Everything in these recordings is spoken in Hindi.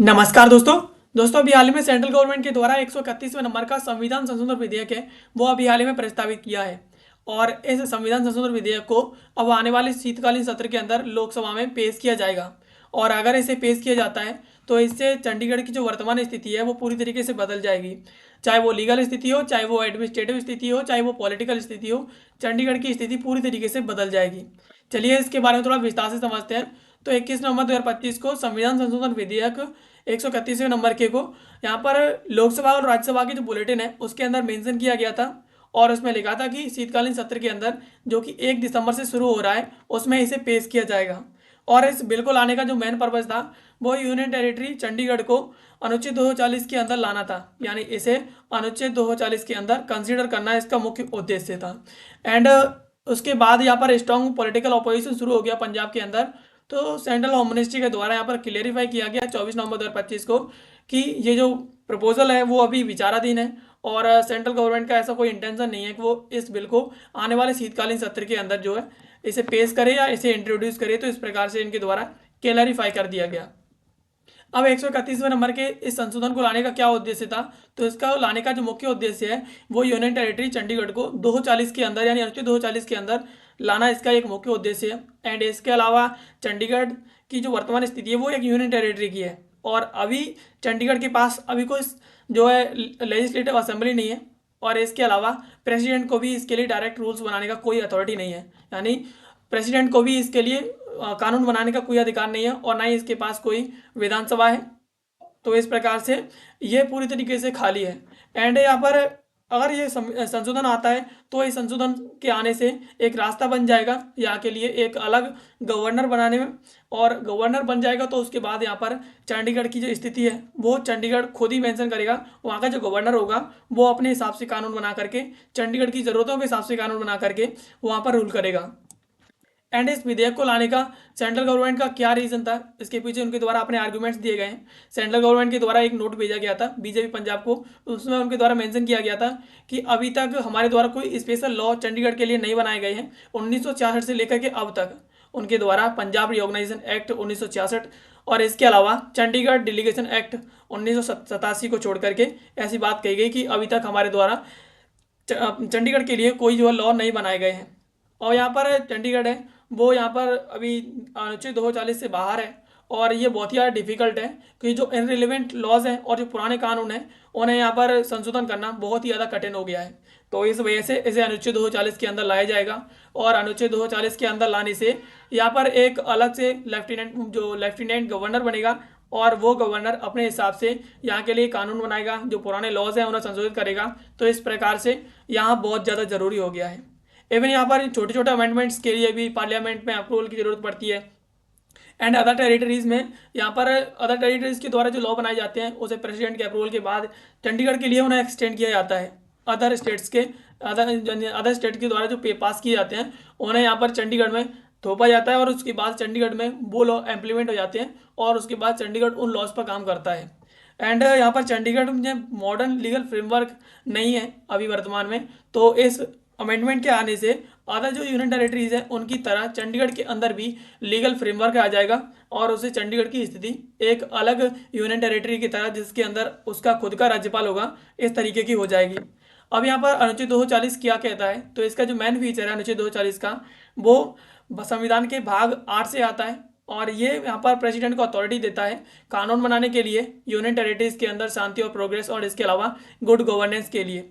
नमस्कार दोस्तों। अभी हाल ही में सेंट्रल गवर्नमेंट के द्वारा 131वें नंबर का संविधान संशोधन विधेयक है, वो अभी हाल ही में प्रस्तावित किया है। और इस संविधान संशोधन विधेयक को अब आने वाले शीतकालीन सत्र के अंदर लोकसभा में पेश किया जाएगा। और अगर इसे पेश किया जाता है तो इससे चंडीगढ़ की जो वर्तमान स्थिति है वो पूरी तरीके से बदल जाएगी। चाहे वो लीगल स्थिति हो, चाहे वो एडमिनिस्ट्रेटिव स्थिति हो, चाहे वो पॉलिटिकल स्थिति हो, चंडीगढ़ की स्थिति पूरी तरीके से बदल जाएगी। चलिए इसके बारे में थोड़ा विस्तार से समझते हैं। तो 21 नवंबर 2025 को संविधान संशोधन विधेयक 131वें नंबर के को यहाँ पर लोकसभा और राज्यसभा की जो बुलेटिन है उसके अंदर मेंशन किया गया था। और उसमें लिखा था कि शीतकालीन सत्र के अंदर जो कि 1 दिसंबर से शुरू हो रहा है उसमें इसे पेश किया जाएगा। और इस बिल को लाने का जो मेन पर्पज था वो यूनियन टेरिटरी चंडीगढ़ को अनुच्छेद 240 के अंदर लाना था, यानी इसे अनुच्छेद 240 के अंदर कंसीडर करना इसका मुख्य उद्देश्य था। एंड उसके बाद यहाँ पर स्ट्रॉन्ग पॉलिटिकल ऑपोजिशन शुरू हो गया पंजाब के अंदर। तो सेंट्रल होम मिनिस्ट्री के द्वारा यहाँ पर क्लियरिफाई किया गया 24 नवंबर 2025 को कि ये जो प्रपोजल है वो अभी विचाराधीन है और सेंट्रल गवर्नमेंट का ऐसा कोई इंटेंशन नहीं है कि वो इस बिल को आने वाले शीतकालीन सत्र के अंदर जो है इसे पेश करे या इसे इंट्रोड्यूस करे। तो इस प्रकार से इनके द्वारा क्लियरिफाई कर दिया गया। अब 131वें नंबर के इस संशोधन को लाने का क्या उद्देश्य था, तो इसका लाने का जो मुख्य उद्देश्य है वो यूनियन टेरिटरी चंडीगढ़ को 240 के अंदर यानी अनुच्छेद 240 के अंदर लाना इसका एक मुख्य उद्देश्य है। एंड इसके अलावा चंडीगढ़ की जो वर्तमान स्थिति है वो एक यूनियन टेरिटरी की है और अभी चंडीगढ़ के पास अभी कोई जो है लेजिस्लेटिव असेंबली नहीं है। और इसके अलावा प्रेसिडेंट को भी इसके लिए डायरेक्ट रूल्स बनाने का कोई अथॉरिटी नहीं है, यानी प्रेसिडेंट को भी इसके लिए कानून बनाने का कोई अधिकार नहीं है और ना ही इसके पास कोई विधानसभा है। तो इस प्रकार से ये पूरी तरीके से खाली है। एंड यहाँ पर अगर ये संशोधन आता है तो इस संशोधन के आने से एक रास्ता बन जाएगा यहाँ के लिए एक अलग गवर्नर बनाने में। और गवर्नर बन जाएगा तो उसके बाद यहाँ पर चंडीगढ़ की जो स्थिति है वो चंडीगढ़ खुद ही मेंशन करेगा। वहाँ का जो गवर्नर होगा वो अपने हिसाब से कानून बना करके चंडीगढ़ की ज़रूरतों के हिसाब से कानून बना करके वहाँ पर रूल करेगा। एंड इस विधेयक को लाने का सेंट्रल गवर्नमेंट का क्या रीजन था, इसके पीछे उनके द्वारा अपने आर्गुमेंट्स दिए गए हैं। सेंट्रल गवर्नमेंट के द्वारा एक नोट भेजा गया था बीजेपी पंजाब को, उसमें उनके द्वारा मेंशन किया गया था कि अभी तक हमारे द्वारा कोई स्पेशल लॉ चंडीगढ़ के लिए नहीं बनाए गए हैं। 1966 से लेकर के अब तक उनके द्वारा पंजाब रिऑर्गेनाइजेशन एक्ट 1966 और इसके अलावा चंडीगढ़ डेलीगेशन एक्ट 1987 को छोड़ करके ऐसी बात कही गई कि अभी तक हमारे द्वारा चंडीगढ़ के लिए कोई जो लॉ नहीं बनाए गए हैं। और यहाँ पर चंडीगढ़ है वो यहाँ पर अभी अनुच्छेद 240 से बाहर है और ये बहुत ही ज़्यादा डिफिकल्ट है कि जो इनरिलेवेंट लॉज हैं और जो पुराने कानून हैं उन्हें यहाँ पर संशोधन करना बहुत ही ज़्यादा कठिन हो गया है। तो इस वजह से इसे अनुच्छेद 240 के अंदर लाया जाएगा और अनुच्छेद 240 के अंदर लाने से यहाँ पर एक अलग से लेफ्टिनेंट गवर्नर बनेगा और वो गवर्नर अपने हिसाब से यहाँ के लिए कानून बनाएगा, जो पुराने लॉज हैं उन्हें संशोधित करेगा। तो इस प्रकार से यहाँ बहुत ज़्यादा ज़रूरी हो गया है। इवन यहाँ पर छोटे छोटे अमेंडमेंट्स के लिए भी पार्लियामेंट में अप्रूवल की जरूरत पड़ती है। एंड अदर टेरिटरीज में यहाँ पर अदर टेरिटरीज के द्वारा जो लॉ बनाए जाते हैं उसे प्रेसिडेंट के अप्रूवल के बाद चंडीगढ़ के लिए उन्हें एक्सटेंड किया जाता है। अदर स्टेट्स के अदर स्टेट के द्वारा जो पास किए जाते हैं उन्हें यहाँ पर चंडीगढ़ में थोपा जाता है और उसके बाद चंडीगढ़ में वो लॉ इम्प्लीमेंट हो जाते हैं और उसके बाद चंडीगढ़ उन लॉज पर काम करता है। एंड यहाँ पर चंडीगढ़ में मॉडर्न लीगल फ्रेमवर्क नहीं है अभी वर्तमान में, तो इस अमेंडमेंट के आने से अदर जो यूनियन टेरिटरीज हैं उनकी तरह चंडीगढ़ के अंदर भी लीगल फ्रेमवर्क आ जाएगा और उसे चंडीगढ़ की स्थिति एक अलग यूनियन टेरिटरी की तरह जिसके अंदर उसका खुद का राज्यपाल होगा इस तरीके की हो जाएगी। अब यहाँ पर अनुच्छेद 240 क्या कहता है, तो इसका जो मेन फीचर है अनुच्छेद 240 का वो संविधान के भाग 8 से आता है और ये यहाँ पर प्रेसिडेंट को अथॉरिटी देता है कानून बनाने के लिए यूनियन टेरिटरीज के अंदर शांति और प्रोग्रेस और इसके अलावा गुड गवर्नेंस के लिए।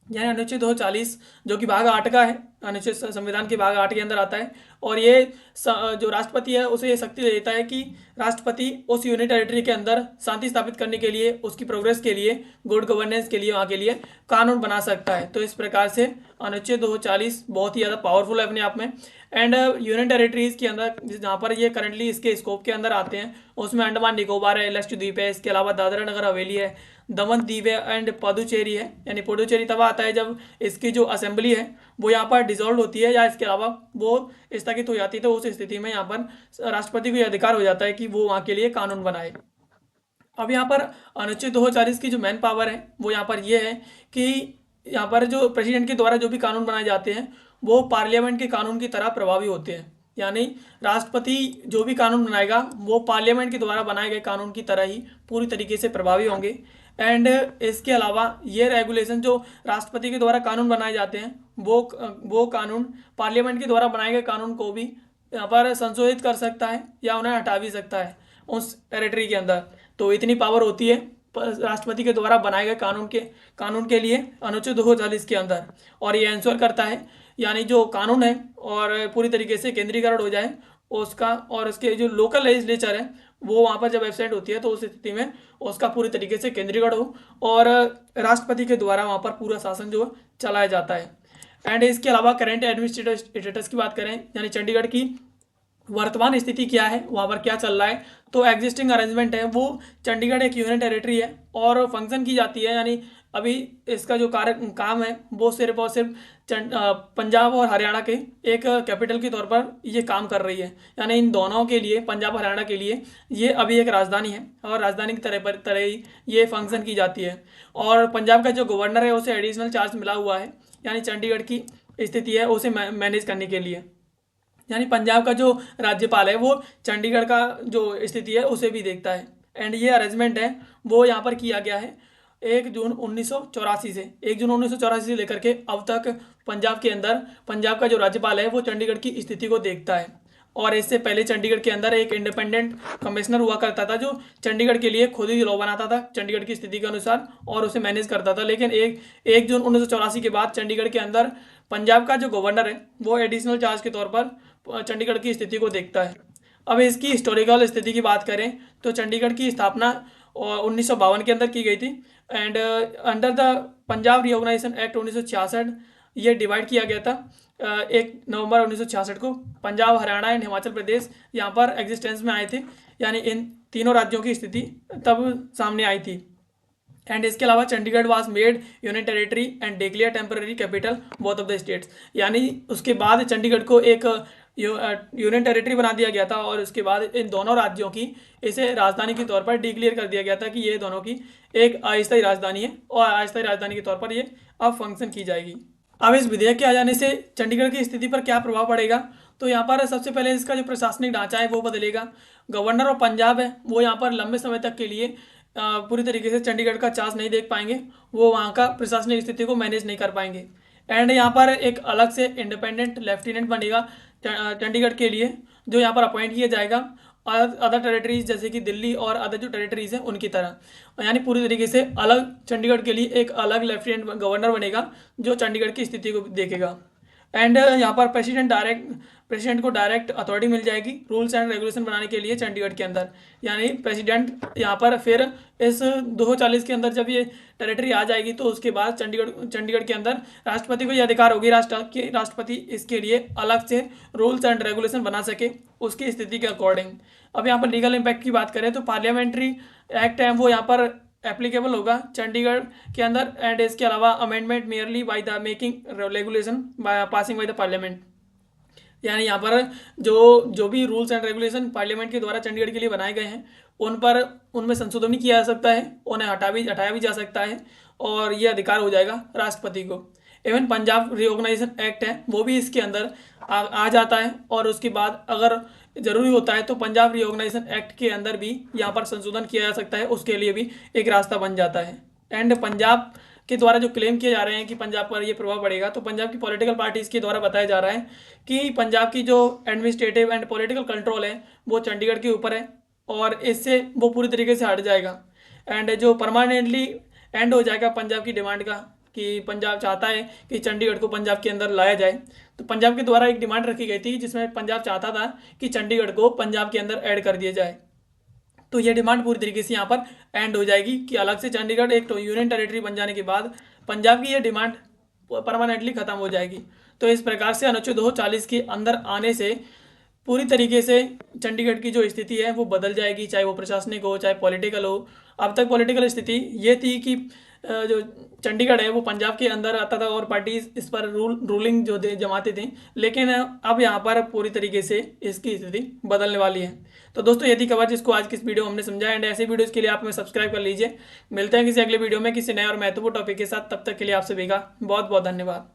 यानी अनुच्छेद 240 जो कि भाग 8 का है, अनुच्छेद संविधान के भाग 8 के अंदर आता है और ये जो राष्ट्रपति है उसे ये शक्ति देता है कि राष्ट्रपति उस यूनियन टेरिटरी के अंदर शांति स्थापित करने के लिए, उसकी प्रोग्रेस के लिए, गुड गवर्नेंस के लिए, वहाँ के लिए कानून बना सकता है। तो इस प्रकार से अनुच्छेद 240 बहुत ही ज़्यादा पावरफुल है अपने आप में। एंड यूनियन टेरिटरीज के अंदर जहाँ पर ये करंटली इसके स्कोप के अंदर आते हैं उसमें अंडमान निकोबार है, लक्षद्वीप है, इसके अलावा दादरा नगर हवेली है, दमन दीव एंड पुडुचेरी है। यानी पुडुचेरी तब आता है जब इसकी जो असेंबली है वो यहाँ पर डिसॉल्व होती है या इसके अलावा वो स्थगित हो जाती है, तो उस स्थिति में यहाँ पर राष्ट्रपति को यह अधिकार हो जाता है कि वो वहाँ के लिए कानून बनाए। अब यहाँ पर अनुच्छेद 240 की जो मेन पावर है वो यहाँ पर ये है कि यहाँ पर जो प्रेसिडेंट के द्वारा जो भी कानून बनाए जाते हैं वो पार्लियामेंट के कानून की तरह प्रभावी होते हैं। यानी राष्ट्रपति जो भी कानून बनाएगा वो पार्लियामेंट के द्वारा बनाए गए कानून की तरह ही पूरी तरीके से प्रभावी होंगे। एंड इसके अलावा ये रेगुलेशन जो राष्ट्रपति के द्वारा कानून बनाए जाते हैं वो कानून पार्लियामेंट के द्वारा बनाए गए कानून को भी यहाँ पर संशोधित कर सकता है या उन्हें हटा भी सकता है उस टेरिटरी के अंदर। तो इतनी पावर होती है राष्ट्रपति के द्वारा बनाए गए कानून के लिए अनुच्छेद 240 के अंदर। और ये इंश्योर करता है यानी जो कानून है और पूरी तरीके से केंद्रीकरण हो जाए उसका, और उसके जो लोकल लेजिस्लेचर है वो वहाँ पर जब एब्सेंट होती है तो उस स्थिति में उसका पूरी तरीके से केंद्रीकरण हो और राष्ट्रपति के द्वारा वहाँ पर पूरा शासन जो चलाया जाता है। एंड इसके अलावा करेंट एडमिनिस्ट्रेटिव स्टेटस की बात करें यानी चंडीगढ़ की वर्तमान स्थिति क्या है, वहाँ पर क्या चल रहा है, तो एग्जिस्टिंग अरेंजमेंट है वो चंडीगढ़ एक यूनियन टेरिटरी है और फंक्शन की जाती है। यानी अभी इसका जो काम है वो सिर्फ और सिर्फ पंजाब और हरियाणा के एक कैपिटल के तौर पर ये काम कर रही है। यानी इन दोनों के लिए, पंजाब और हरियाणा के लिए ये अभी एक राजधानी है और राजधानी की तरह ही ये फंक्शन की जाती है। और पंजाब का जो गवर्नर है उसे एडिशनल चार्ज मिला हुआ है यानी चंडीगढ़ की स्थिति है उसे मैनेज करने के लिए। यानी पंजाब का जो राज्यपाल है वो चंडीगढ़ का जो स्थिति है उसे भी देखता है। एंड ये अरेंजमेंट है वो यहाँ पर किया गया है 1 जून 1984 से 1 जून 1984 से लेकर के अब तक पंजाब के अंदर पंजाब का जो राज्यपाल है वो चंडीगढ़ की स्थिति को देखता है। और इससे पहले चंडीगढ़ के अंदर एक इंडिपेंडेंट कमिश्नर हुआ करता था जो चंडीगढ़ के लिए खुद ही लॉ बनाता था चंडीगढ़ की स्थिति के अनुसार और उसे मैनेज करता था। लेकिन 1 जून 1984 के बाद चंडीगढ़ के अंदर पंजाब का जो गवर्नर है वो एडिशनल चार्ज के तौर पर चंडीगढ़ की स्थिति को देखता है। अब इसकी हिस्टोरिकल स्थिति की बात करें तो चंडीगढ़ की स्थापना 1952 के अंदर की गई थी। And under the Punjab reorganisation act 1966 ये डिवाइड किया गया था 1 नवंबर 1966 को। पंजाब, हरियाणा एंड हिमाचल प्रदेश यहाँ पर एग्जिस्टेंस में आए थे यानी इन तीनों राज्यों की स्थिति तब सामने आई थी। एंड इसके अलावा Chandigarh was made union territory and declare temporary capital both of the states. यानी उसके बाद चंडीगढ़ को एक यूनियन टेरिटरी बना दिया गया था और उसके बाद इन दोनों राज्यों की इसे राजधानी के तौर पर डिक्लेयर कर दिया गया था कि ये दोनों की एक अस्थायी राजधानी है और अस्थायी राजधानी के तौर पर ये अब फंक्शन की जाएगी। अब इस विधेयक के आ जाने से चंडीगढ़ की स्थिति पर क्या प्रभाव पड़ेगा, तो यहाँ पर सबसे पहले इसका जो प्रशासनिक ढांचा है वो बदलेगा। गवर्नर और पंजाब है वो यहाँ पर लंबे समय तक के लिए पूरी तरीके से चंडीगढ़ का चार्ज नहीं देख पाएंगे, वो वहाँ का प्रशासनिक स्थिति को मैनेज नहीं कर पाएंगे। एंड यहाँ पर एक अलग से इंडिपेंडेंट लेफ्टिनेंट बनेगा चंडीगढ़ के लिए जो यहाँ पर अपॉइंट किया जाएगा अदर टेरिटरीज जैसे कि दिल्ली और अदर जो टेरिटरीज हैं उनकी तरह। यानी पूरी तरीके से अलग चंडीगढ़ के लिए एक अलग लेफ्टिनेंट गवर्नर बनेगा जो चंडीगढ़ की स्थिति को देखेगा। एंड यहाँ पर प्रेसिडेंट को डायरेक्ट अथॉरिटी मिल जाएगी रूल्स एंड रेगुलेशन बनाने के लिए चंडीगढ़ के अंदर। यानी प्रेसिडेंट यहाँ पर फिर इस 240 के अंदर जब ये टेरिटरी आ जाएगी तो उसके बाद चंडीगढ़ के अंदर राष्ट्रपति को ये अधिकार होगी राष्ट्रपति इसके लिए अलग से रूल्स एंड रेगुलेशन बना सके उसकी स्थिति के अकॉर्डिंग। अब यहाँ पर लीगल इम्पैक्ट की बात करें तो पार्लियामेंट्री एक्ट है वो यहाँ पर एप्लीकेबल होगा चंडीगढ़ के अंदर। एंड इसके अलावा amendment merely by the making regulation by passing by the parliament. यानी यहाँ पर जो भी रूल्स एंड रेगुलेशन पार्लियामेंट के द्वारा चंडीगढ़ के लिए बनाए गए हैं उनमें संशोधन भी किया जा सकता है, उन्हें हटाया भी जा सकता है और ये अधिकार हो जाएगा राष्ट्रपति को। इवन पंजाब रीऑर्गेनाइजेशन एक्ट है वो भी इसके अंदर आ जाता है और उसके बाद अगर जरूरी होता है तो पंजाब रीऑर्गेनाइजेशन एक्ट के अंदर भी यहाँ पर संशोधन किया जा सकता है, उसके लिए भी एक रास्ता बन जाता है। एंड पंजाब के द्वारा जो क्लेम किए जा रहे हैं कि पंजाब पर ये प्रभाव पड़ेगा, तो पंजाब की पॉलिटिकल पार्टीज़ के द्वारा बताया जा रहा है कि पंजाब की जो एडमिनिस्ट्रेटिव एंड पॉलिटिकल कंट्रोल है वो चंडीगढ़ के ऊपर है और इससे वो पूरी तरीके से हट जाएगा। एंड जो परमानेंटली एंड हो जाएगा पंजाब की डिमांड का कि पंजाब चाहता है कि चंडीगढ़ को पंजाब के अंदर लाया जाए। तो पंजाब के द्वारा एक डिमांड रखी गई थी जिसमें पंजाब चाहता था कि चंडीगढ़ को पंजाब के अंदर ऐड कर दिया जाए। तो ये डिमांड पूरी तरीके से यहाँ पर एंड हो जाएगी कि अलग से चंडीगढ़ एक यूनियन टेरिटरी बन जाने के बाद पंजाब की ये डिमांड परमानेंटली ख़त्म हो जाएगी। तो इस प्रकार से अनुच्छेद 240 के अंदर आने से पूरी तरीके से चंडीगढ़ की जो स्थिति है वो बदल जाएगी, चाहे वो प्रशासनिक हो चाहे पॉलिटिकल हो। अब तक पॉलिटिकल स्थिति ये थी कि जो चंडीगढ़ है वो पंजाब के अंदर आता था और पार्टीज इस पर रूलिंग जो जमाते थे, लेकिन अब यहाँ पर पूरी तरीके से इसकी स्थिति बदलने वाली है। तो दोस्तों यदि कवर जिसको आज किस वीडियो हमने समझा एंड ऐसे वीडियोस के लिए आप हमें सब्सक्राइब कर लीजिए। मिलते हैं किसी अगले वीडियो में किसी नए और महत्वपूर्ण टॉपिक के साथ, तब तक के लिए आप सभी का बहुत बहुत धन्यवाद।